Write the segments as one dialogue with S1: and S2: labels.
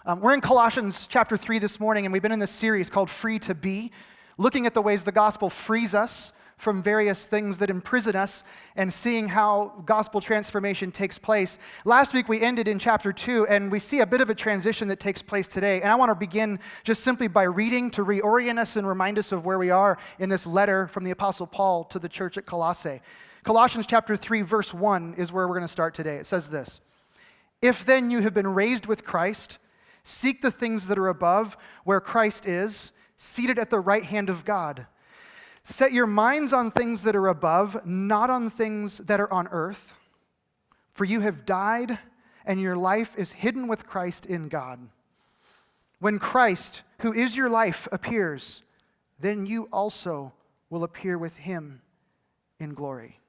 S1: We're in Colossians chapter 3 this morning, and we've been in this series called Free to Be, looking at the ways the gospel frees us from various things that imprison us and seeing how gospel transformation takes place. Last week we ended in chapter 2, and we see a bit of a transition that takes place today. And I want to begin just simply by reading to reorient us and remind us of where we are in this letter from the Apostle Paul to the church at Colossae. Colossians chapter 3, verse 1 is where we're going to start today. It says this: "If then you have been raised with Christ, seek the things that are above, where Christ is, seated at the right hand of God. Set your minds on things that are above, not on things that are on earth. For you have died, and your life is hidden with Christ in God. When Christ, who is your life, appears, then you also will appear with him in glory."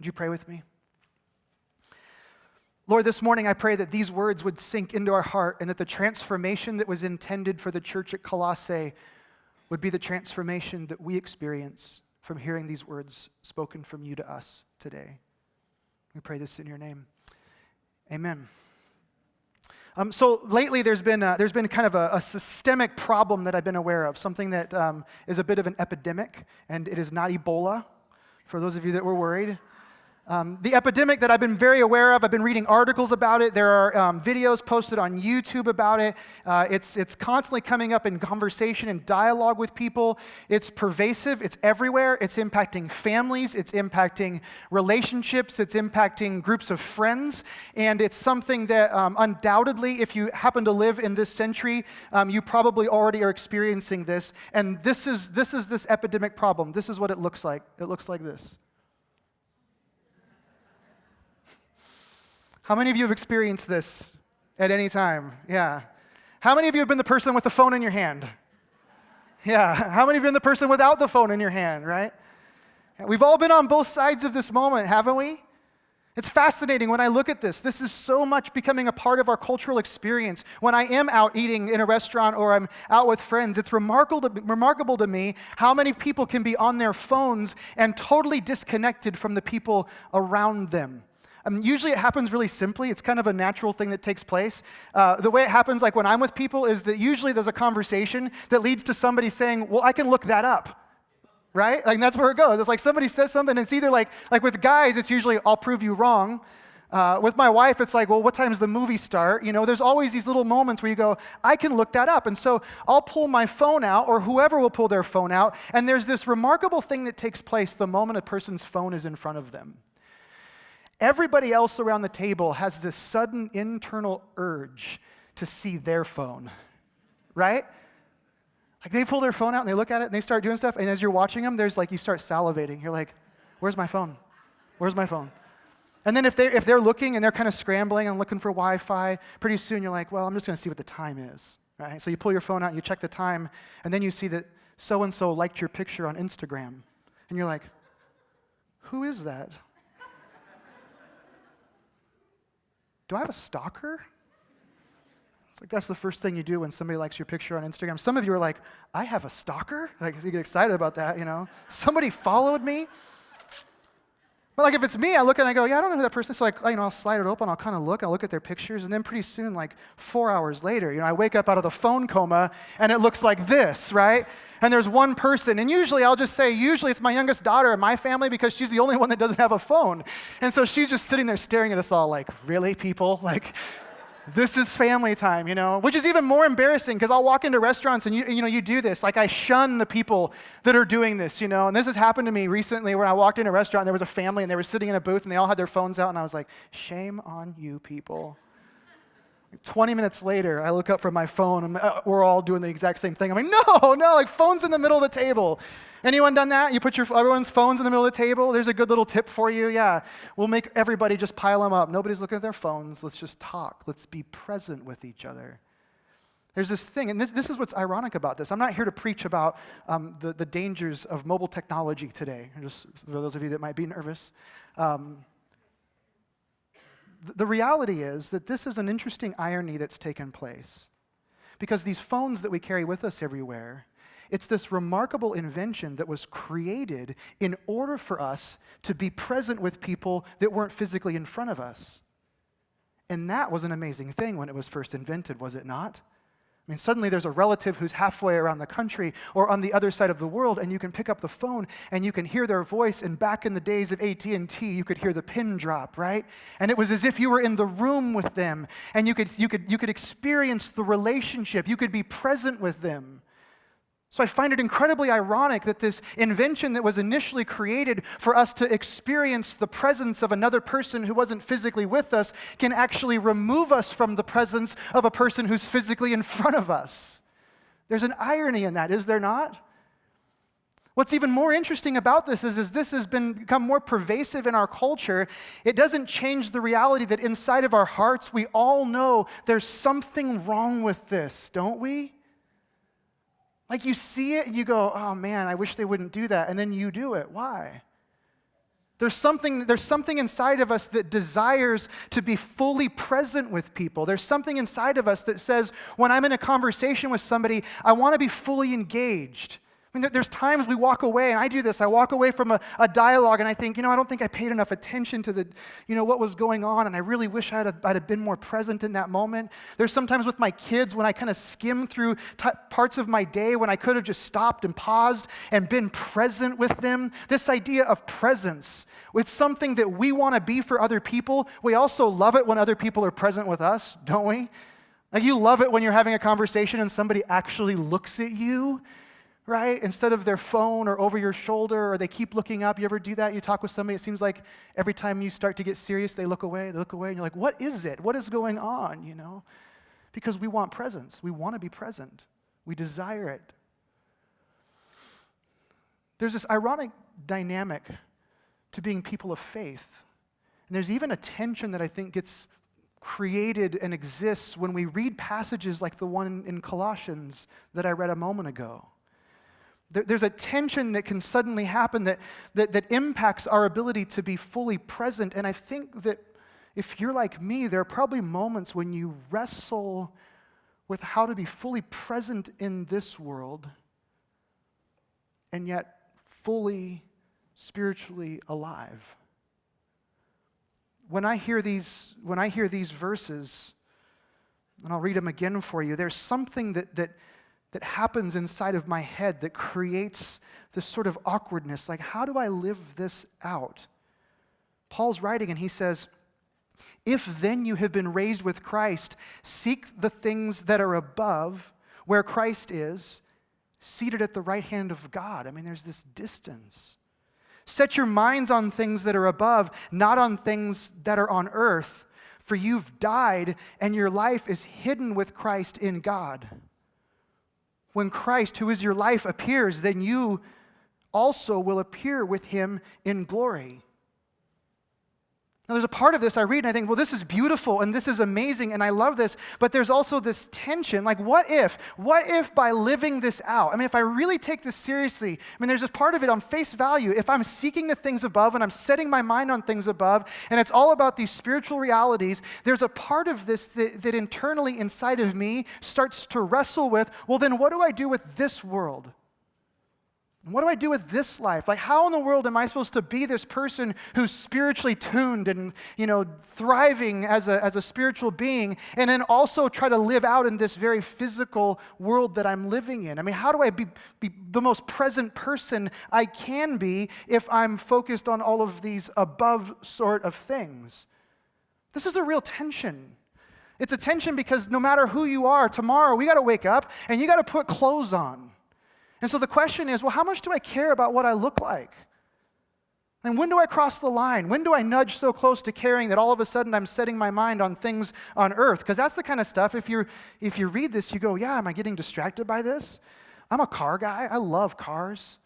S1: Would you pray with me? Lord, this morning I pray that these words would sink into our heart and that the transformation that was intended for the church at Colossae would be the transformation that we experience from hearing these words spoken from you to us today. We pray this in your name. Amen. So lately there's been kind of a systemic problem that I've been aware of, something that is a bit of an epidemic, and it is not Ebola, for those of you that were worried. The epidemic that I've been very aware of, I've been reading articles about it. There are videos posted on YouTube about it. It's constantly coming up in conversation and dialogue with people. It's pervasive. It's everywhere. It's impacting families. It's impacting relationships. It's impacting groups of friends. And it's something that undoubtedly, if you happen to live in this century, you probably already are experiencing this. And this is this epidemic problem. This is what it looks like. It looks like this. How many of you have experienced this at any time? Yeah. How many of you have been the person with the phone in your hand? Yeah. How many of you have been the person without the phone in your hand, right? We've all been on both sides of this moment, haven't we? It's fascinating when I look at this. This is so much becoming a part of our cultural experience. When I am out eating in a restaurant or I'm out with friends, it's remarkable to me how many people can be on their phones and totally disconnected from the people around them. Usually it happens really simply. It's kind of a natural thing that takes place. The way it happens, like when I'm with people, is that usually there's a conversation that leads to somebody saying, well, I can look that up, right? Like that's where it goes. It's like somebody says something, and it's either like with guys, it's usually, I'll prove you wrong. With my wife, it's like, well, what time does the movie start? You know, there's always these little moments where you go, I can look that up. And so I'll pull my phone out, or whoever will pull their phone out, and there's this remarkable thing that takes place the moment a person's phone is in front of them. Everybody else around the table has this sudden internal urge to see their phone, right? Like they pull their phone out and they look at it and they start doing stuff, and as you're watching them, there's like, you start salivating. You're like, where's my phone? Where's my phone? And then if they're looking and they're kind of scrambling and looking for Wi-Fi, pretty soon you're like, well, I'm just going to see what the time is, right? So you pull your phone out and you check the time, and then you see that so-and-so liked your picture on Instagram. And you're like, who is that? Do I have a stalker? It's like that's the first thing you do when somebody likes your picture on Instagram. Some of you are like, I have a stalker? Like you get excited about that, you know. Somebody followed me. But like if it's me, I look and I go, yeah, I don't know who that person is. So I'll slide it open, I'll kind of look at their pictures, and then pretty soon, like 4 hours later, I wake up out of the phone coma and it looks like this, right? And there's one person, and usually it's my youngest daughter in my family because she's the only one that doesn't have a phone. And so she's just sitting there staring at us all like, really, people? Like, this is family time, which is even more embarrassing because I'll walk into restaurants and you do this. Like I shun the people that are doing this, and this has happened to me recently where I walked into a restaurant and there was a family and they were sitting in a booth and they all had their phones out and I was like, shame on you people. 20 minutes later, I look up from my phone and we're all doing the exact same thing. I'm like, no, like phone's in the middle of the table. Anyone done that? You put everyone's phones in the middle of the table? There's a good little tip for you. Yeah, we'll make everybody just pile them up. Nobody's looking at their phones. Let's just talk. Let's be present with each other. There's this thing, and this is what's ironic about this. I'm not here to preach about the dangers of mobile technology today, just for those of you that might be nervous. The reality is that this is an interesting irony that's taken place. Because these phones that we carry with us everywhere, it's this remarkable invention that was created in order for us to be present with people that weren't physically in front of us. And that was an amazing thing when it was first invented, was it not? I mean, suddenly there's a relative who's halfway around the country or on the other side of the world, and you can pick up the phone and you can hear their voice. And back in the days of AT&T, you could hear the pin drop, right? And it was as if you were in the room with them, and you could experience the relationship. You could be present with them. So I find it incredibly ironic that this invention that was initially created for us to experience the presence of another person who wasn't physically with us can actually remove us from the presence of a person who's physically in front of us. There's an irony in that, is there not? What's even more interesting about this is this has become more pervasive in our culture. It doesn't change the reality that inside of our hearts, we all know there's something wrong with this, don't we? Like you see it and you go, oh man, I wish they wouldn't do that. And then you do it. Why? There's something inside of us that desires to be fully present with people. There's something inside of us that says, when I'm in a conversation with somebody, I want to be fully engaged. I mean, there's times we walk away, and I do this. I walk away from a dialogue, and I think, I don't think I paid enough attention to what was going on, and I really wish I'd have been more present in that moment. There's sometimes with my kids when I kind of skim through parts of my day when I could have just stopped and paused and been present with them. This idea of presence, it's something that we want to be for other people. We also love it when other people are present with us, don't we? Like you love it when you're having a conversation and somebody actually looks at you, right? Instead of their phone or over your shoulder, or they keep looking up. You ever do that? You talk with somebody, it seems like every time you start to get serious, they look away, and you're like, what is it? What is going on, Because we want presence. We want to be present. We desire it. There's this ironic dynamic to being people of faith. And there's even a tension that I think gets created and exists when we read passages like the one in Colossians that I read a moment ago. There's a tension that can suddenly happen that impacts our ability to be fully present. And I think that if you're like me, there are probably moments when you wrestle with how to be fully present in this world and yet fully spiritually alive. When I hear these verses, and I'll read them again for you, there's something that happens inside of my head that creates this sort of awkwardness. Like, how do I live this out? Paul's writing and he says, if then you have been raised with Christ, seek the things that are above, where Christ is, seated at the right hand of God. I mean, there's this distance. Set your minds on things that are above, not on things that are on earth, for you've died and your life is hidden with Christ in God. When Christ, who is your life, appears, then you also will appear with him in glory. Now, there's a part of this I read and I think, well, this is beautiful and this is amazing and I love this, but there's also this tension. Like, what if by living this out, I mean, if I really take this seriously, I mean, there's this part of it on face value. If I'm seeking the things above and I'm setting my mind on things above and it's all about these spiritual realities, there's a part of this that internally inside of me starts to wrestle with, well, then what do I do with this world? What do I do with this life? Like, how in the world am I supposed to be this person who's spiritually tuned and, thriving as a spiritual being, and then also try to live out in this very physical world that I'm living in? I mean, how do I be the most present person I can be if I'm focused on all of these above sort of things? This is a real tension. It's a tension because no matter who you are, tomorrow we got to wake up and you got to put clothes on. And so the question is, well, how much do I care about what I look like? And when do I cross the line? When do I nudge so close to caring that all of a sudden I'm setting my mind on things on earth? Because that's the kind of stuff, if you read this, you go, yeah, am I getting distracted by this? I'm a car guy. I love cars.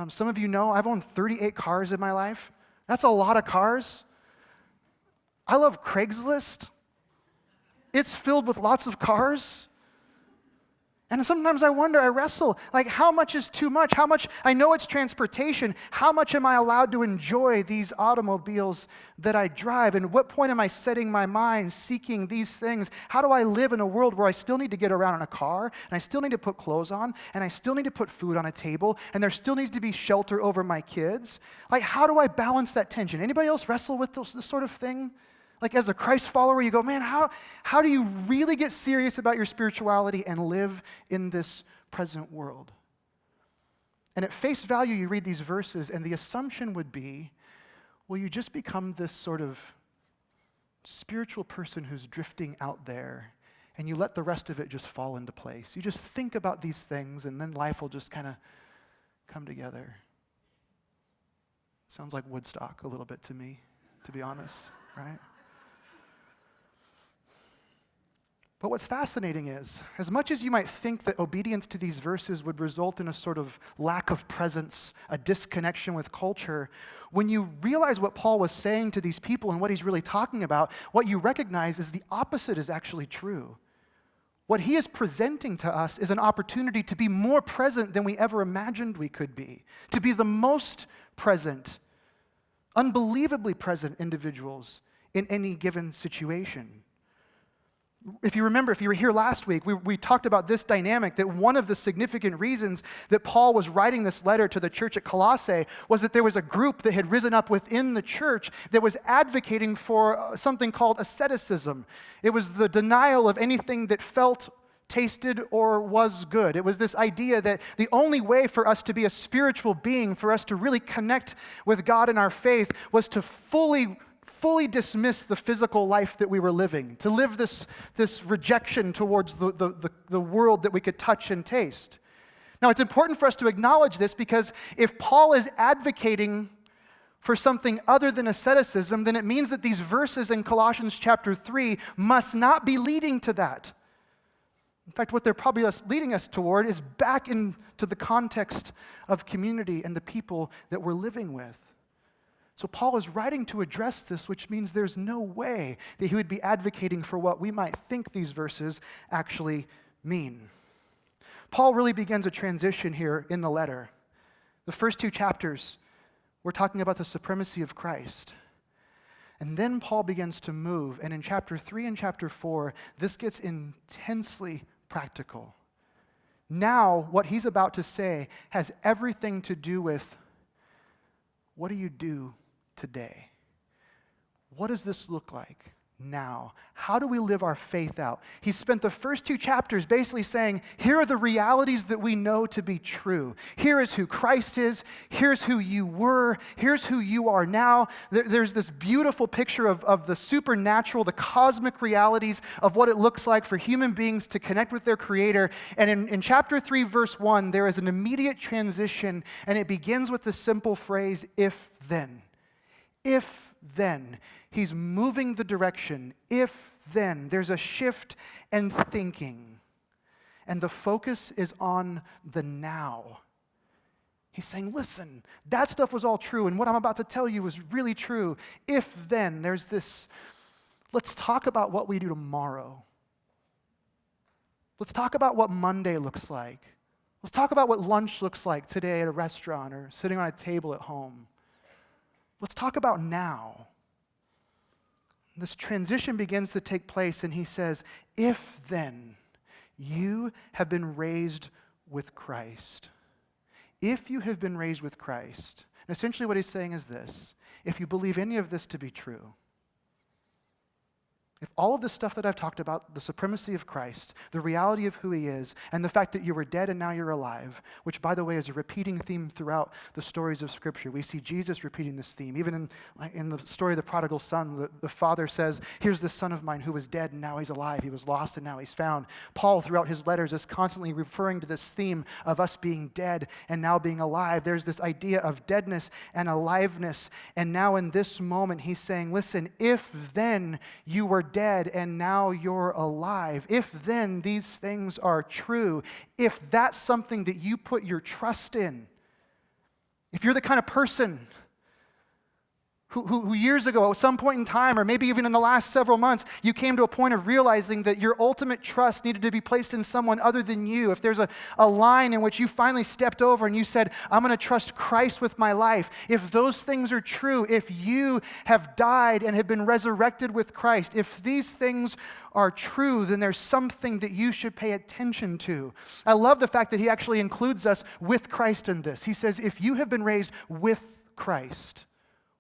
S1: Some of you know I've owned 38 cars in my life. That's a lot of cars. I love Craigslist. It's filled with lots of cars. And sometimes I wonder, I wrestle, like, how much is too much? How much, I know it's transportation, how much am I allowed to enjoy these automobiles that I drive? And what point am I setting my mind, seeking these things? How do I live in a world where I still need to get around in a car, and I still need to put clothes on, and I still need to put food on a table, and there still needs to be shelter over my kids? Like, how do I balance that tension? Anybody else wrestle with this sort of thing? Like as a Christ follower, you go, man, how do you really get serious about your spirituality and live in this present world? And at face value, you read these verses, and the assumption would be, well, you just become this sort of spiritual person who's drifting out there, and you let the rest of it just fall into place. You just think about these things, and then life will just kind of come together. Sounds like Woodstock a little bit to me, to be honest, right? But what's fascinating is, as much as you might think that obedience to these verses would result in a sort of lack of presence, a disconnection with culture, when you realize what Paul was saying to these people and what he's really talking about, what you recognize is the opposite is actually true. What he is presenting to us is an opportunity to be more present than we ever imagined we could be, to be the most present, unbelievably present individuals in any given situation. If you remember, if you were here last week, we talked about this dynamic, that one of the significant reasons that Paul was writing this letter to the church at Colossae was that there was a group that had risen up within the church that was advocating for something called asceticism. It was the denial of anything that felt, tasted, or was good. It was this idea that the only way for us to be a spiritual being, for us to really connect with God in our faith, was to fully dismiss the physical life that we were living, to live this rejection towards the world that we could touch and taste. Now, it's important for us to acknowledge this because if Paul is advocating for something other than asceticism, then it means that these verses in Colossians chapter 3 must not be leading to that. In fact, what they're probably leading us toward is back into the context of community and the people that we're living with. So Paul is writing to address this, which means there's no way that he would be advocating for what we might think these verses actually mean. Paul really begins a transition here in the letter. The first two chapters, we're talking about the supremacy of Christ. And then Paul begins to move, and in chapter 3 and chapter 4, this gets intensely practical. Now, what he's about to say has everything to do with, what do you do today? What does this look like now? How do we live our faith out? He spent the first two chapters basically saying, here are the realities that we know to be true. Here is who Christ is. Here's who you were. Here's who you are now. There's this beautiful picture of the supernatural, the cosmic realities of what it looks like for human beings to connect with their Creator. And in chapter 3, verse 1, there is an immediate transition, and it begins with the simple phrase, if then. If then. He's moving the direction. If then. There's a shift in thinking. And the focus is on the now. He's saying, listen, that stuff was all true, and what I'm about to tell you is really true. If then. There's this, let's talk about what we do tomorrow. Let's talk about what Monday looks like. Let's talk about what lunch looks like today at a restaurant or sitting on a table at home. Let's talk about now. This transition begins to take place, and he says, if then you have been raised with Christ. If you have been raised with Christ. And essentially what he's saying is this: if you believe any of this to be true, if all of this stuff that I've talked about, the supremacy of Christ, the reality of who he is, and the fact that you were dead and now you're alive, which, by the way, is a repeating theme throughout the stories of Scripture. We see Jesus repeating this theme. Even in the story of the prodigal son, the father says, here's the son of mine who was dead and now he's alive. He was lost and now he's found. Paul, throughout his letters, is constantly referring to this theme of us being dead and now being alive. There's this idea of deadness and aliveness. And now in this moment, he's saying, listen, if then you were dead and now you're alive, if then these things are true, if that's something that you put your trust in, if you're the kind of person who years ago, at some point in time, or maybe even in the last several months, you came to a point of realizing that your ultimate trust needed to be placed in someone other than you, if there's a line in which you finally stepped over and you said, I'm going to trust Christ with my life, if those things are true, if you have died and have been resurrected with Christ, if these things are true, then there's something that you should pay attention to. I love the fact that he actually includes us with Christ in this. He says, if you have been raised with Christ,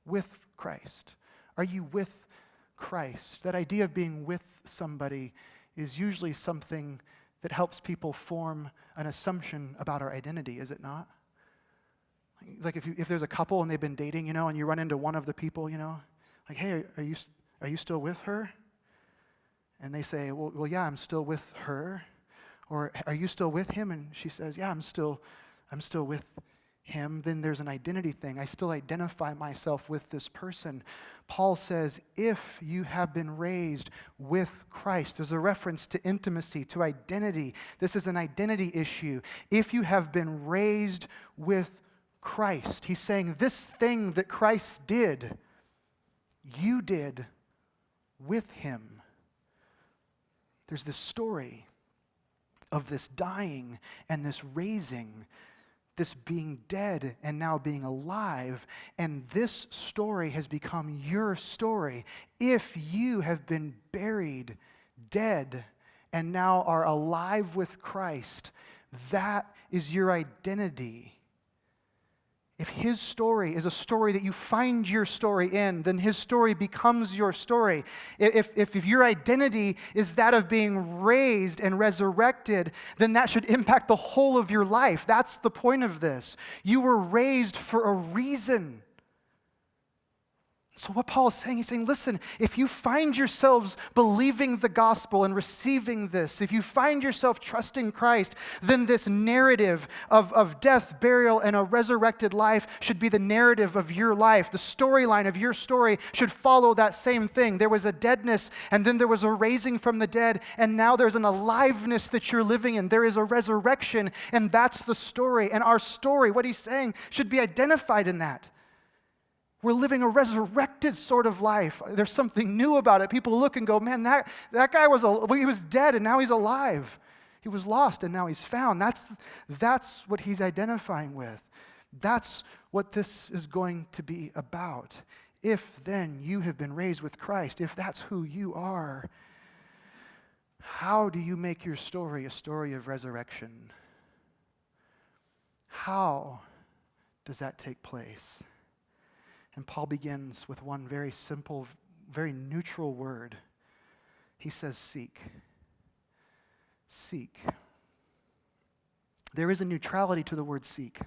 S1: with Christ. Are you with Christ. That idea of being with somebody is usually something that helps people form an assumption about our identity, is it not? Like if there's a couple and they've been dating, and you run into one of the people, like, hey, are you still with her? And they say, well, yeah, I'm still with her. Or are you still with him? And she says, yeah, I'm still with him. Then there's an identity thing. I still identify myself with this person. Paul says, if you have been raised with Christ, there's a reference to intimacy, to identity. This is an identity issue. If you have been raised with Christ, he's saying this thing that Christ did, you did with him. There's this story of this dying and this raising, this being dead and now being alive, and this story has become your story. If you have been buried, dead, and now are alive with Christ, that is your identity. If his story is a story that you find your story in, then his story becomes your story. If your identity is that of being raised and resurrected, then that should impact the whole of your life. That's the point of this. You were raised for a reason. So what Paul is saying, he's saying, listen, if you find yourselves believing the gospel and receiving this, if you find yourself trusting Christ, then this narrative of death, burial, and a resurrected life should be the narrative of your life. The storyline of your story should follow that same thing. There was a deadness, and then there was a raising from the dead, and now there's an aliveness that you're living in. There is a resurrection, and that's the story. And our story, what he's saying, should be identified in that. We're living a resurrected sort of life. There's something new about it. People look and go, man, that guy he was dead and now he's alive. He was lost and now he's found. That's what he's identifying with. That's what this is going to be about. If then you have been raised with Christ, if that's who you are, how do you make your story a story of resurrection? How does that take place? And Paul begins with one very simple, very neutral word. He says, seek. Seek. There is a neutrality to the word seek.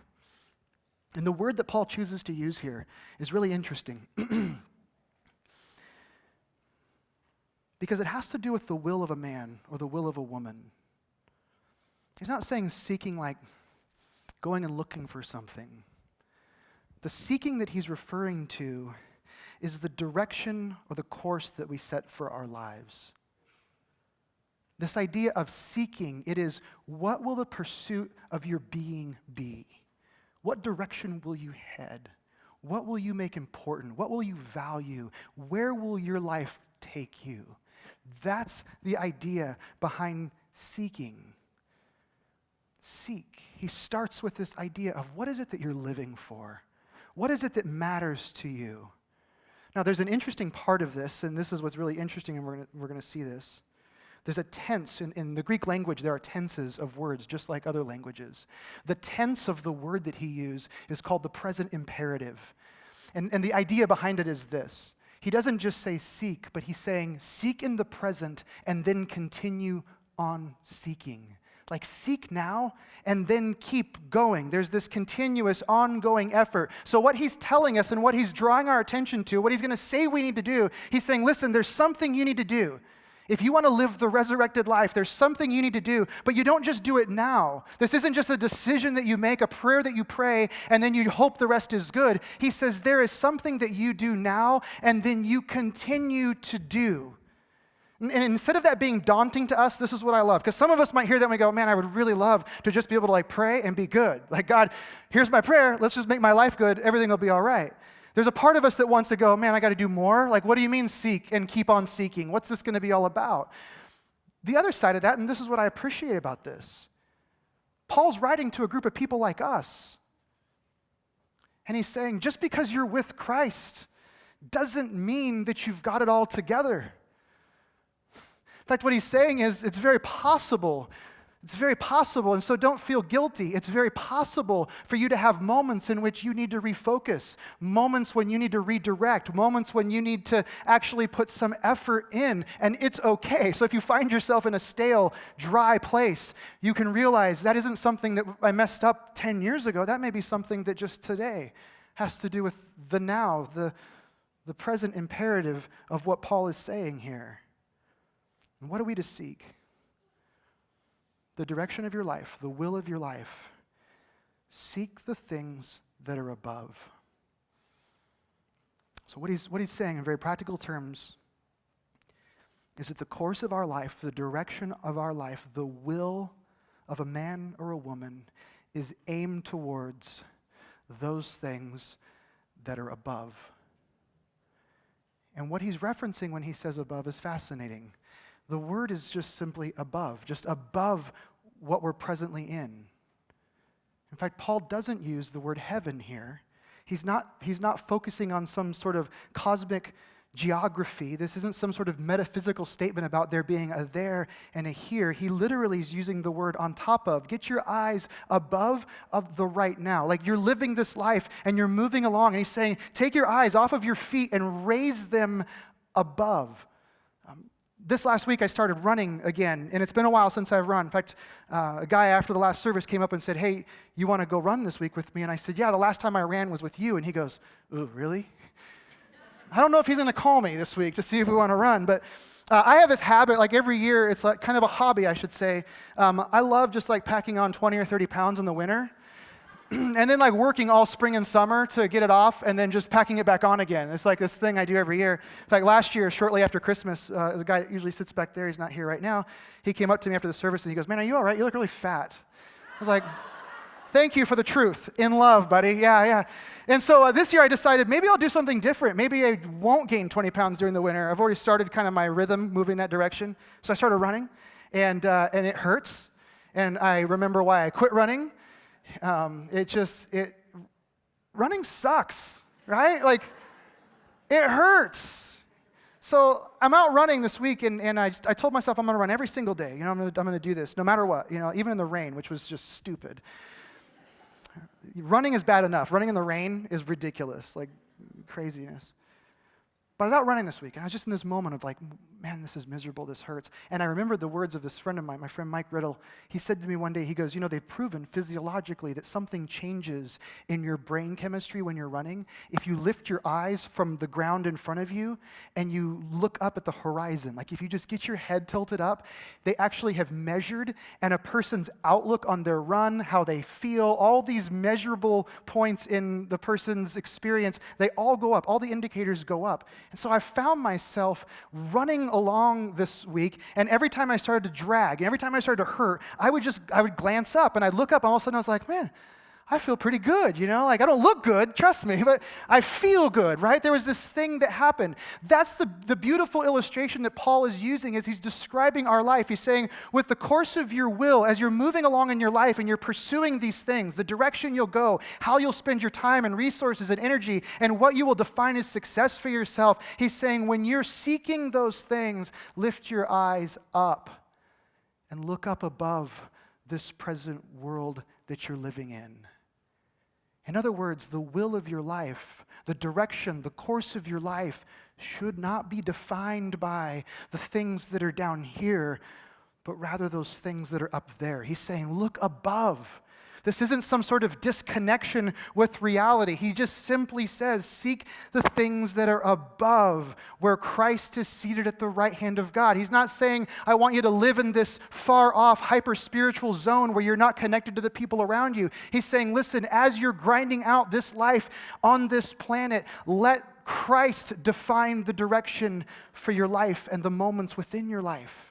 S1: And the word that Paul chooses to use here is really interesting. Because it has to do with the will of a man or the will of a woman. He's not saying seeking like going and looking for something. The seeking that he's referring to is the direction or the course that we set for our lives. This idea of seeking, it is, what will the pursuit of your being be? What direction will you head? What will you make important? What will you value? Where will your life take you? That's the idea behind seeking. Seek. He starts with this idea of what is it that you're living for? What is it that matters to you? Now, there's an interesting part of this, and this is what's really interesting, and we're going to see this. There's a tense. In the Greek language, there are tenses of words, just like other languages. The tense of the word that he used is called the present imperative. And the idea behind it is this. He doesn't just say seek, but he's saying seek in the present and then continue on seeking. Like seek now and then keep going. There's this continuous, ongoing effort. So what he's telling us and what he's drawing our attention to, what he's going to say we need to do, he's saying, listen, there's something you need to do. If you want to live the resurrected life, there's something you need to do, but you don't just do it now. This isn't just a decision that you make, a prayer that you pray, and then you hope the rest is good. He says there is something that you do now, and then you continue to do. And instead of that being daunting to us, this is what I love. Because some of us might hear that and we go, man, I would really love to just be able to pray and be good. Like, God, here's my prayer. Let's just make my life good. Everything will be all right. There's a part of us that wants to go, man, I got to do more. Like, what do you mean seek and keep on seeking? What's this going to be all about? The other side of that, and this is what I appreciate about this, Paul's writing to a group of people like us. And he's saying, just because you're with Christ doesn't mean that you've got it all together. In fact, what he's saying is it's very possible It's very possible, and so don't feel guilty. It's very possible for you to have moments in which you need to refocus, moments when you need to redirect, moments when you need to actually put some effort in, and it's okay. So if you find yourself in a stale, dry place, you can realize that isn't something that I messed up 10 years ago. That may be something that just today has to do with the now, the present imperative of what Paul is saying here. And what are we to seek? The direction of your life, the will of your life. Seek the things that are above. So what he's saying in very practical terms is that the course of our life, the direction of our life, the will of a man or a woman is aimed towards those things that are above. And what he's referencing when he says above is fascinating. The word is just simply above, just above what we're presently in. In fact, Paul doesn't use the word heaven here. He's not focusing on some sort of cosmic geography. This isn't some sort of metaphysical statement about there being a there and a here. He literally is using the word on top of. Get your eyes above of the right now. Like you're living this life and you're moving along. And he's saying, take your eyes off of your feet and raise them above. This last week I started running again, and it's been a while since I've run. In fact, a guy after the last service came up and said, hey, you want to go run this week with me? And I said, yeah, the last time I ran was with you. And he goes, ooh, really? I don't know if he's going to call me this week to see if we want to run, but I have this habit, like every year, it's like kind of a hobby, I should say. I love just like packing on 20 or 30 pounds in the winter. And then like working all spring and summer to get it off and then just packing it back on again. It's like this thing I do every year. In fact, last year, shortly after Christmas, the guy that usually sits back there, he's not here right now, he came up to me after the service and he goes, man, are you all right? You look really fat. I was like, thank you for the truth. In love, buddy. Yeah. And so this year I decided maybe I'll do something different. Maybe I won't gain 20 pounds during the winter. I've already started kind of my rhythm moving that direction. So I started running and it hurts. And I remember why I quit running. Running sucks, right? Like, it hurts. So I'm out running this week, and I told myself I'm going to run every single day. You know, I'm going to do this no matter what, you know, even in the rain, which was just stupid. Running is bad enough. Running in the rain is ridiculous, like craziness. But I was out running this week, and I was just in this moment of like, man, this is miserable, this hurts. And I remembered the words of this friend of mine, my friend Mike Riddle. He said to me one day, he goes, you know, they've proven physiologically that something changes in your brain chemistry when you're running. If you lift your eyes from the ground in front of you and you look up at the horizon, like if you just get your head tilted up, they actually have measured, and a person's outlook on their run, how they feel, all these measurable points in the person's experience, they all go up. All the indicators go up. And so I found myself running along this week, and every time I started to drag, and every time I started to hurt, I would glance up, and I'd look up, and all of a sudden I was like, man, I feel pretty good, you know? Like, I don't look good, trust me, but I feel good, right? There was this thing that happened. That's the beautiful illustration that Paul is using as he's describing our life. He's saying, with the course of your will, as you're moving along in your life and you're pursuing these things, the direction you'll go, how you'll spend your time and resources and energy, and what you will define as success for yourself, he's saying, when you're seeking those things, lift your eyes up and look up above this present world that you're living in. In other words, the will of your life, the direction, the course of your life should not be defined by the things that are down here, but rather those things that are up there. He's saying, look above. This isn't some sort of disconnection with reality. He just simply says, seek the things that are above, where Christ is seated at the right hand of God. He's not saying, I want you to live in this far-off, hyper-spiritual zone where you're not connected to the people around you. He's saying, listen, as you're grinding out this life on this planet, let Christ define the direction for your life and the moments within your life.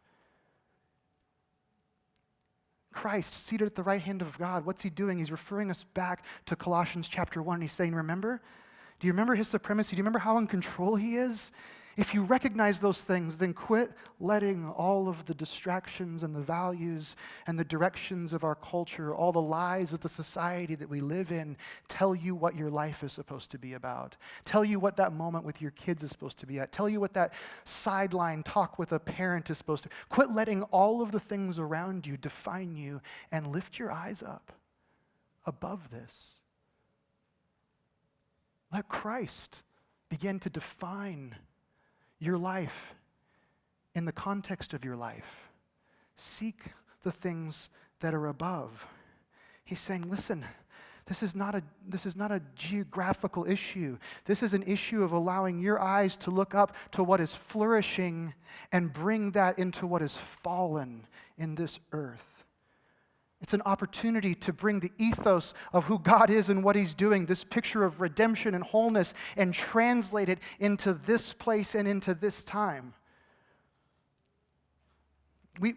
S1: Christ, seated at the right hand of God, what's he doing? He's referring us back to Colossians chapter 1. He's saying, remember? Do you remember his supremacy? Do you remember how in control he is? If you recognize those things, then quit letting all of the distractions and the values and the directions of our culture, all the lies of the society that we live in, tell you what your life is supposed to be about. Tell you what that moment with your kids is supposed to be at. Tell you what that sideline talk with a parent is supposed to. Quit letting all of the things around you define you and lift your eyes up above this. Let Christ begin to define your life in the context of your life. Seek the things that are above. He's saying, listen, this is not a geographical issue. This is an issue of allowing your eyes to look up to what is flourishing and bring that into what is fallen in this earth. It's an opportunity to bring the ethos of who God is and what He's doing, this picture of redemption and wholeness, and translate it into this place and into this time. We,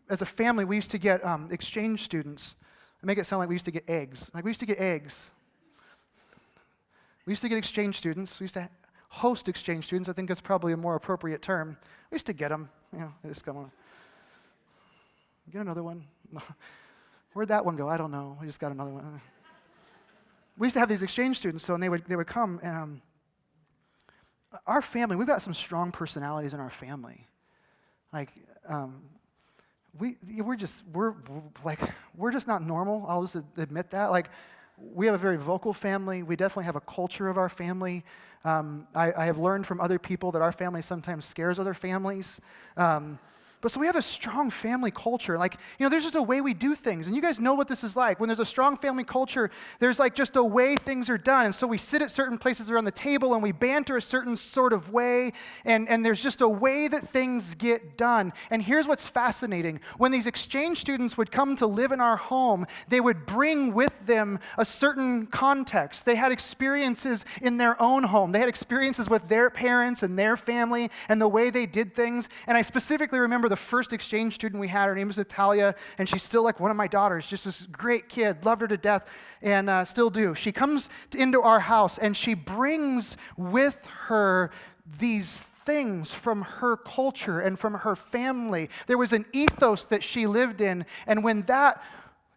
S1: as a family, we used to get exchange students. I make it sound like we used to get eggs. Like we used to get eggs. We used to get exchange students. We used to host exchange students. I think that's probably a more appropriate term. We used to get them. You know, they just come on. Get another one. Where'd that one go? I don't know. We just got another one. We used to have these exchange students, so and they would come, and our family, we've got some strong personalities in our family. Like, we're just not normal. I'll just admit that. Like, we have a very vocal family. We definitely have a culture of our family. I have learned from other people that our family sometimes scares other families. But so we have a strong family culture. Like, you know, there's just a way we do things. And you guys know what this is like. When there's a strong family culture, there's like just a way things are done. And so we sit at certain places around the table and we banter a certain sort of way. And there's just a way that things get done. And here's what's fascinating. When these exchange students would come to live in our home, they would bring with them a certain context. They had experiences in their own home. They had experiences with their parents and their family and the way they did things. And I specifically remember the first exchange student we had. Her name was Natalia, and she's still like one of my daughters, just this great kid, loved her to death, and still do. She comes into our house, and she brings with her these things from her culture and from her family. There was an ethos that she lived in, and when that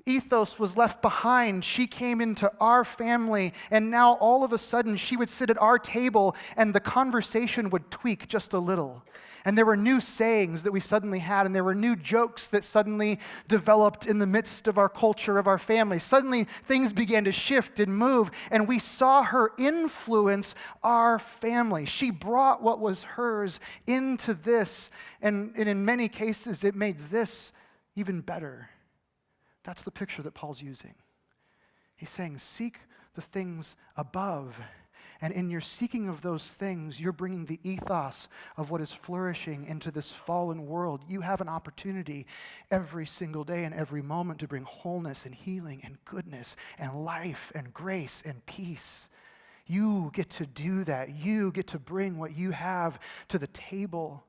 S1: ethos was left behind, she came into our family, and now all of a sudden she would sit at our table and the conversation would tweak just a little. And there were new sayings that we suddenly had, and there were new jokes that suddenly developed in the midst of our culture, of our family. Suddenly, things began to shift and move, and we saw her influence our family. She brought what was hers into this, and in many cases, it made this even better. That's the picture that Paul's using. He's saying, seek the things above. And in your seeking of those things, you're bringing the ethos of what is flourishing into this fallen world. You have an opportunity every single day and every moment to bring wholeness and healing and goodness and life and grace and peace. You get to do that. You get to bring what you have to the table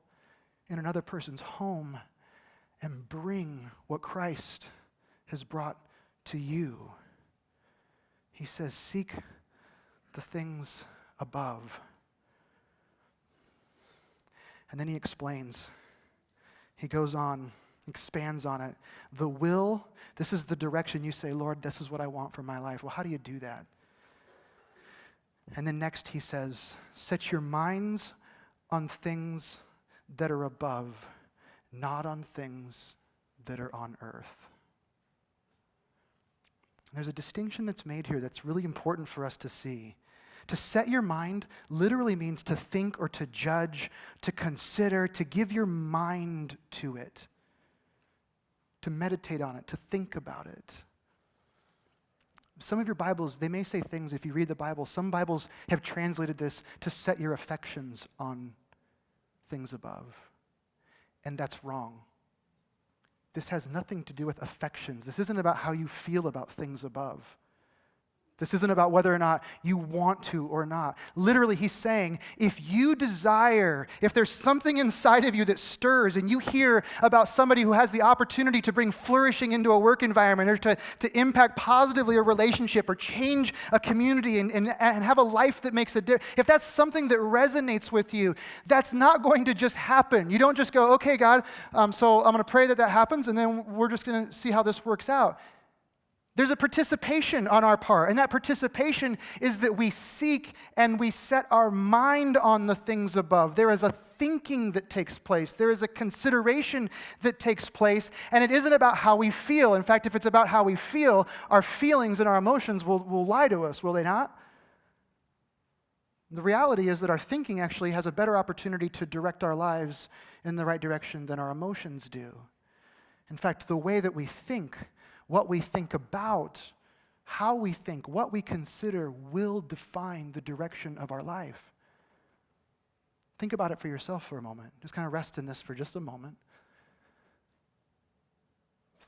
S1: in another person's home and bring what Christ has brought to you. He says, seek the things above. And then he explains. He goes on, expands on it. The will, this is the direction you say, Lord, this is what I want for my life. Well, how do you do that? And then next he says, set your minds on things that are above, not on things that are on earth. There's a distinction that's made here that's really important for us to see. To set your mind literally means to think or to judge, to consider, to give your mind to it, to meditate on it, to think about it. Some of your Bibles, they may say things, if you read the Bible, some Bibles have translated this to set your affections on things above. And that's wrong. This has nothing to do with affections. This isn't about how you feel about things above. This isn't about whether or not you want to or not. Literally, he's saying, if you desire, if there's something inside of you that stirs and you hear about somebody who has the opportunity to bring flourishing into a work environment or to impact positively a relationship or change a community and have a life that makes a difference, if that's something that resonates with you, that's not going to just happen. You don't just go, okay, God, so I'm going to pray that happens and then we're just going to see how this works out. There's a participation on our part, and that participation is that we seek and we set our mind on the things above. There is a thinking that takes place. There is a consideration that takes place, and it isn't about how we feel. In fact, if it's about how we feel, our feelings and our emotions will lie to us, will they not? The reality is that our thinking actually has a better opportunity to direct our lives in the right direction than our emotions do. In fact, the way that we think, what we think about, how we think, what we consider will define the direction of our life. Think about it for yourself for a moment. Just kind of rest in this for just a moment.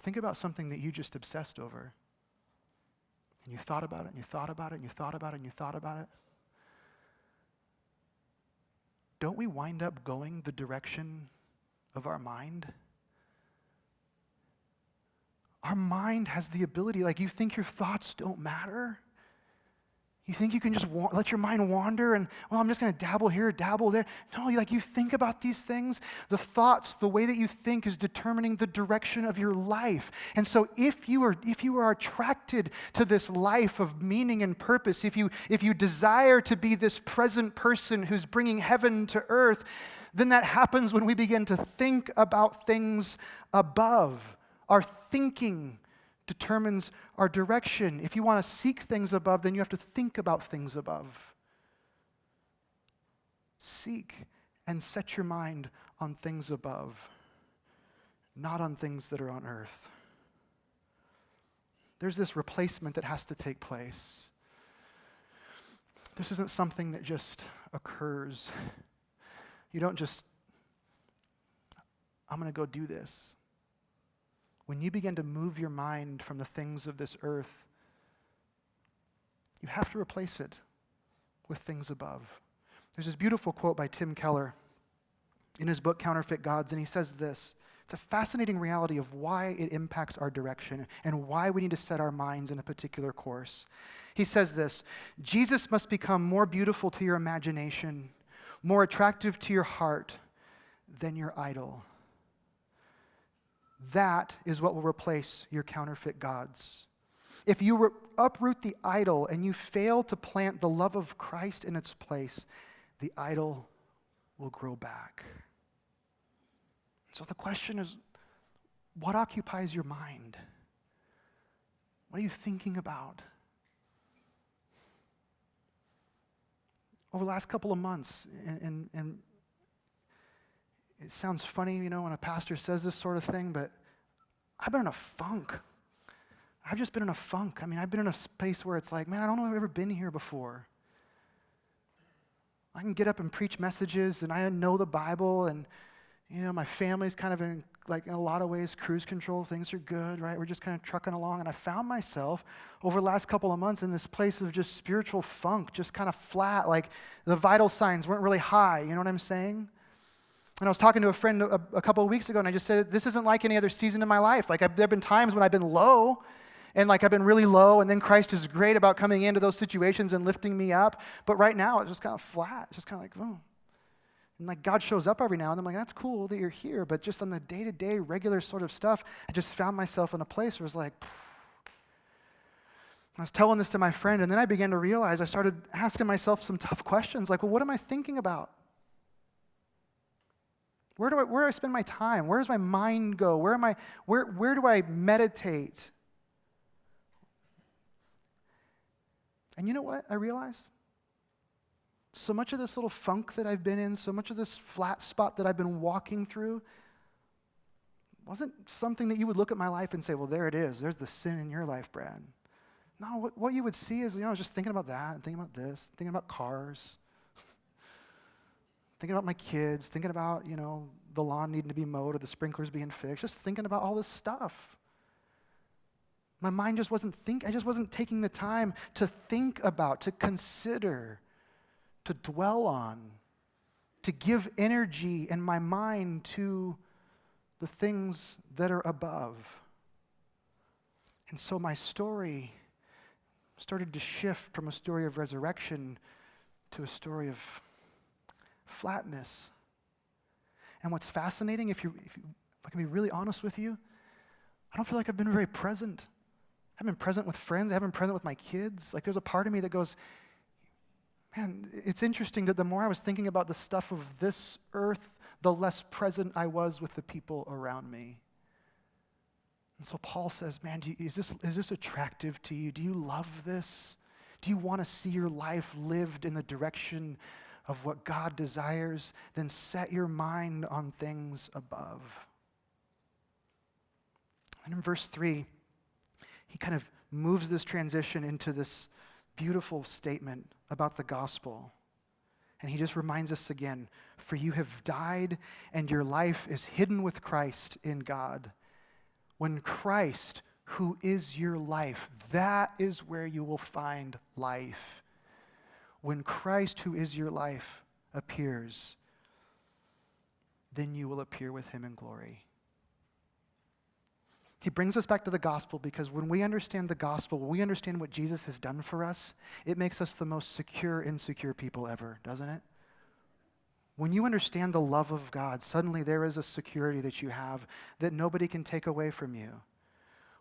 S1: Think about something that you just obsessed over. And you thought about it, and you thought about it, and you thought about it, and you thought about it. Don't we wind up going the direction of our mind? Our mind has the ability, like you think your thoughts don't matter? You think you can just let your mind wander and, well, I'm just going to dabble here, dabble there. No, you think about these things. The thoughts, the way that you think is determining the direction of your life. And so if you are attracted to this life of meaning and purpose, if you desire to be this present person who's bringing heaven to earth, then that happens when we begin to think about things above. Our thinking determines our direction. If you want to seek things above, then you have to think about things above. Seek and set your mind on things above, not on things that are on earth. There's this replacement that has to take place. This isn't something that just occurs. You don't just, I'm going to go do this. When you begin to move your mind from the things of this earth, you have to replace it with things above. There's this beautiful quote by Tim Keller in his book, Counterfeit Gods, and he says this. It's a fascinating reality of why it impacts our direction and why we need to set our minds in a particular course. He says this, Jesus must become more beautiful to your imagination, more attractive to your heart than your idol. That is what will replace your counterfeit gods. If you uproot the idol and you fail to plant the love of Christ in its place, the idol will grow back. So the question is, what occupies your mind? What are you thinking about? Over the last couple of months, and it sounds funny, when a pastor says this sort of thing, but I've been in a funk. I've just been in a funk. I've been in a space where it's like, man, I don't know if I've ever been here before. I can get up and preach messages, and I know the Bible, and, my family's kind of in a lot of ways, cruise control. Things are good, right? We're just kind of trucking along, and I found myself over the last couple of months in this place of just spiritual funk, just kind of flat, like the vital signs weren't really high. You know what I'm saying? And I was talking to a friend a couple of weeks ago, and I just said, this isn't like any other season in my life. There have been times when I've been low, and I've been really low, and then Christ is great about coming into those situations and lifting me up. But right now, it's just kind of flat. It's just kind of like, oh. And God shows up every now and then. I'm like, that's cool that you're here. But just on the day-to-day, regular sort of stuff, I just found myself in a place where it was like, I was telling this to my friend, and then I began to realize, I started asking myself some tough questions, like, well, what am I thinking about? Where do I spend my time? Where does my mind go? Where do I meditate? And you know what I realized? So much of this little funk that I've been in, so much of this flat spot that I've been walking through, wasn't something that you would look at my life and say, well, there it is. There's the sin in your life, Brad. No, what you would see is, I was just thinking about that, and thinking about this, thinking about cars, thinking about my kids, thinking about, the lawn needing to be mowed or the sprinklers being fixed, just thinking about all this stuff. My mind just I just wasn't taking the time to think about, to consider, to dwell on, to give energy in my mind to the things that are above. And so my story started to shift from a story of resurrection to a story of flatness. And what's fascinating, if I can be really honest with you, I don't feel like I've been very present. I haven't been present with friends. I haven't been present with my kids. Like there's a part of me that goes, man, it's interesting that the more I was thinking about the stuff of this earth, the less present I was with the people around me. And so Paul says, man, is this attractive to you? Do you love this? Do you want to see your life lived in the direction of what God desires? Then set your mind on things above. And in verse 3, he kind of moves this transition into this beautiful statement about the gospel. And he just reminds us again, for you have died and your life is hidden with Christ in God. When Christ, who is your life, that is where you will find life. When Christ, who is your life, appears, then you will appear with him in glory. He brings us back to the gospel because when we understand the gospel, when we understand what Jesus has done for us, it makes us the most secure, insecure people ever, doesn't it? When you understand the love of God, suddenly there is a security that you have that nobody can take away from you.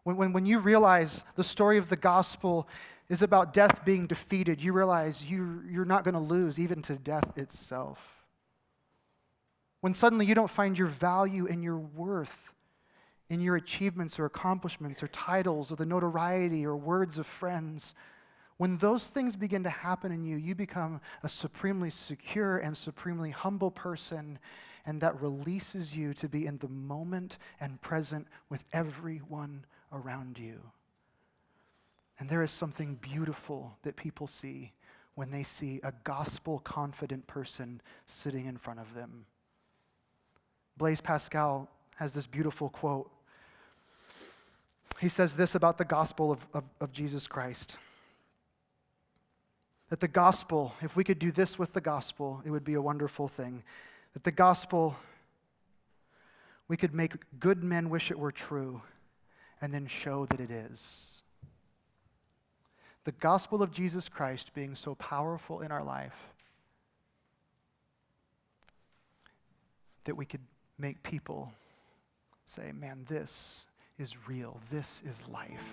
S1: When you realize the story of the gospel is about death being defeated, you realize you're not going to lose even to death itself. When suddenly you don't find your value and your worth in your achievements or accomplishments or titles or the notoriety or words of friends, when those things begin to happen in you, you become a supremely secure and supremely humble person, and that releases you to be in the moment and present with everyone around you. And there is something beautiful that people see when they see a gospel-confident person sitting in front of them. Blaise Pascal has this beautiful quote. He says this about the gospel of Jesus Christ. That the gospel, if we could do this with the gospel, it would be a wonderful thing. That the gospel, we could make good men wish it were true and then show that it is. The gospel of Jesus Christ being so powerful in our life that we could make people say, man, this is real. This is life.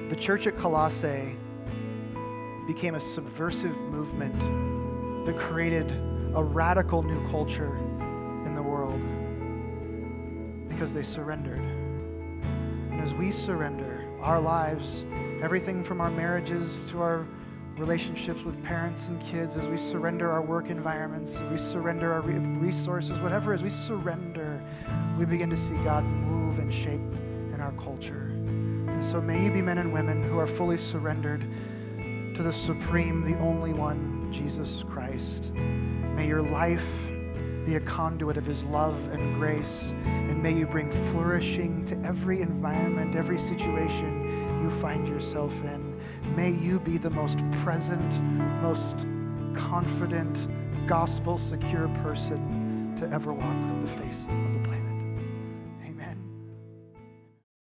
S1: The church at Colossae became a subversive movement that created a radical new culture in the world because they surrendered. And as we surrender our lives, everything from our marriages to our relationships with parents and kids, as we surrender our work environments, as we surrender our resources, whatever, as we surrender, we begin to see God move and shape in our culture. And so may you be men and women who are fully surrendered to the supreme, the only one, Jesus Christ. May your life be a conduit of his love and grace, and may you bring flourishing to every environment, every situation you find yourself in. May you be the most present, most confident, gospel-secure person to ever walk the face of the planet.